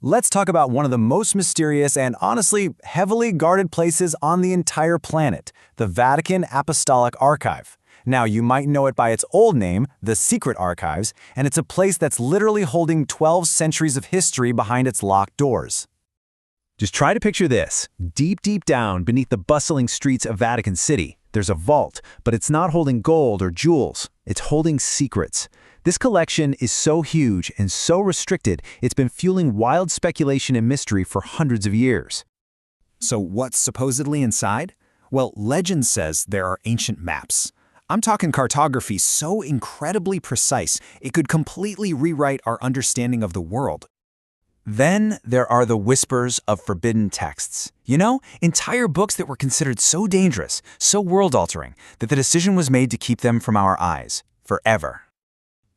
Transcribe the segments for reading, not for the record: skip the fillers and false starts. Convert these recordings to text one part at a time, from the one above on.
Let's talk about one of the most mysterious and honestly heavily guarded places on the entire planet, the Vatican Apostolic Archive. Now, you might know it by its old name, the Secret Archives, and it's a place that's literally holding 12 centuries of history behind its locked doors. Just try to picture this. Deep, deep down beneath the bustling streets of Vatican City, there's a vault, but it's not holding gold or jewels. It's holding secrets. This collection is so huge and so restricted, it's been fueling wild speculation and mystery for hundreds of years. So what's supposedly inside? Well, legend says there are ancient maps. I'm talking cartography so incredibly precise, it could completely rewrite our understanding of the world. Then there are the whispers of forbidden texts. You know, entire books that were considered so dangerous, so world-altering, that the decision was made to keep them from our eyes, forever.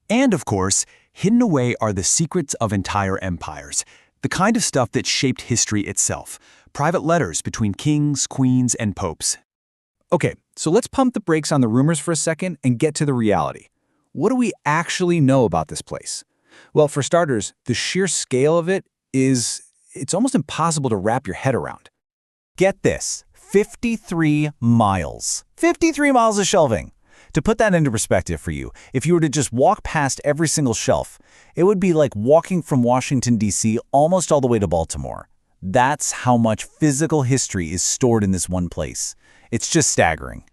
And of course, hidden away are the secrets of entire empires, the kind of stuff that shaped history itself, private letters between kings, queens, and popes. Okay, so let's pump the brakes on the rumors for a second and get to the reality. What do we actually know about this place? Well, for starters, the sheer scale of it's almost impossible to wrap your head around. Get this, 53 miles. 53 miles of shelving. To put that into perspective for you, if you were to just walk past every single shelf, it would be like walking from Washington, D.C. almost all the way to Baltimore. That's how much physical history is stored in this one place. It's just staggering.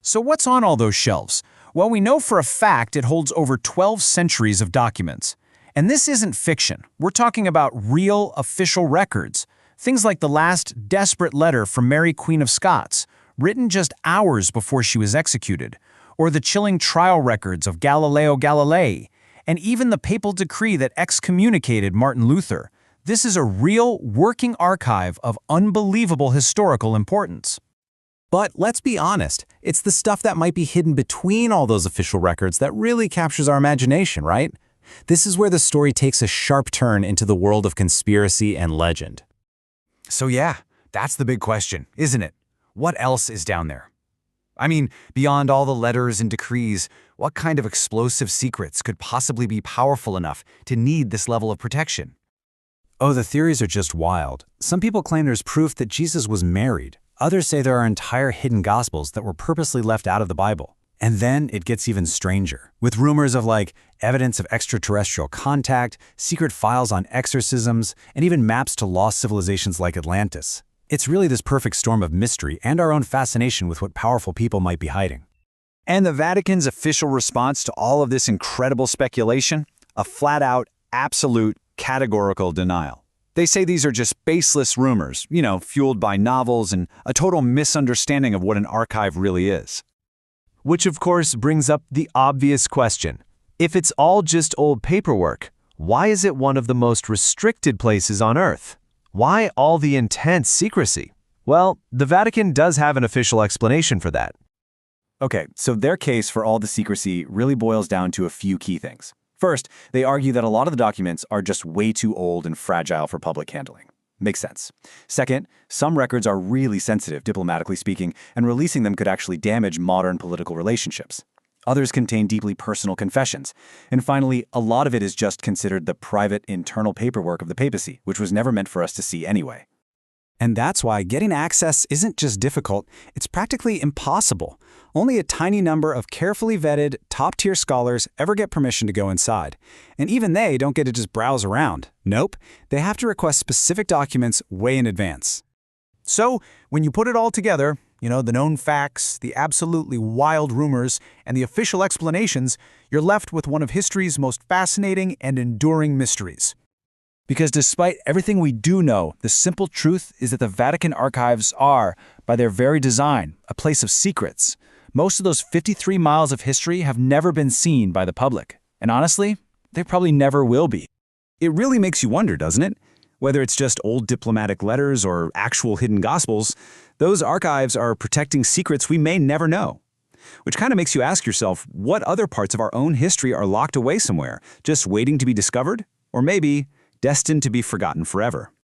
So what's on all those shelves? Well, we know for a fact it holds over 12 centuries of documents. And this isn't fiction. We're talking about real, official records. Things like the last desperate letter from Mary Queen of Scots, written just hours before she was executed, or the chilling trial records of Galileo Galilei, and even the papal decree that excommunicated Martin Luther. This is a real, working archive of unbelievable historical importance. But let's be honest, it's the stuff that might be hidden between all those official records that really captures our imagination, right? This is where the story takes a sharp turn into the world of conspiracy and legend. So yeah, that's the big question, isn't it? What else is down there? I mean, beyond all the letters and decrees, what kind of explosive secrets could possibly be powerful enough to need this level of protection? Oh, the theories are just wild. Some people claim there's proof that Jesus was married. Others say there are entire hidden gospels that were purposely left out of the Bible. And then it gets even stranger, with rumors of evidence of extraterrestrial contact, secret files on exorcisms, and even maps to lost civilizations like Atlantis. It's really this perfect storm of mystery and our own fascination with what powerful people might be hiding. And the Vatican's official response to all of this incredible speculation? A flat-out, absolute, categorical denial. They say these are just baseless rumors, fueled by novels and a total misunderstanding of what an archive really is. Which of course brings up the obvious question. If it's all just old paperwork, why is it one of the most restricted places on Earth? Why all the intense secrecy? Well, the Vatican does have an official explanation for that. Okay, so their case for all the secrecy really boils down to a few key things. First, they argue that a lot of the documents are just way too old and fragile for public handling. Makes sense. Second, some records are really sensitive, diplomatically speaking, and releasing them could actually damage modern political relationships. Others contain deeply personal confessions. And finally, a lot of it is just considered the private, internal paperwork of the papacy, which was never meant for us to see anyway. And that's why getting access isn't just difficult, it's practically impossible. Only a tiny number of carefully vetted, top-tier scholars ever get permission to go inside. And even they don't get to just browse around. Nope, they have to request specific documents way in advance. So, when you put it all together, the known facts, the absolutely wild rumors, and the official explanations, you're left with one of history's most fascinating and enduring mysteries. Because despite everything we do know, the simple truth is that the Vatican archives are, by their very design, a place of secrets. Most of those 53 miles of history have never been seen by the public. And honestly, they probably never will be. It really makes you wonder, doesn't it? Whether it's just old diplomatic letters or actual hidden gospels, those archives are protecting secrets we may never know. Which kind of makes you ask yourself what other parts of our own history are locked away somewhere, just waiting to be discovered? Or maybe destined to be forgotten forever.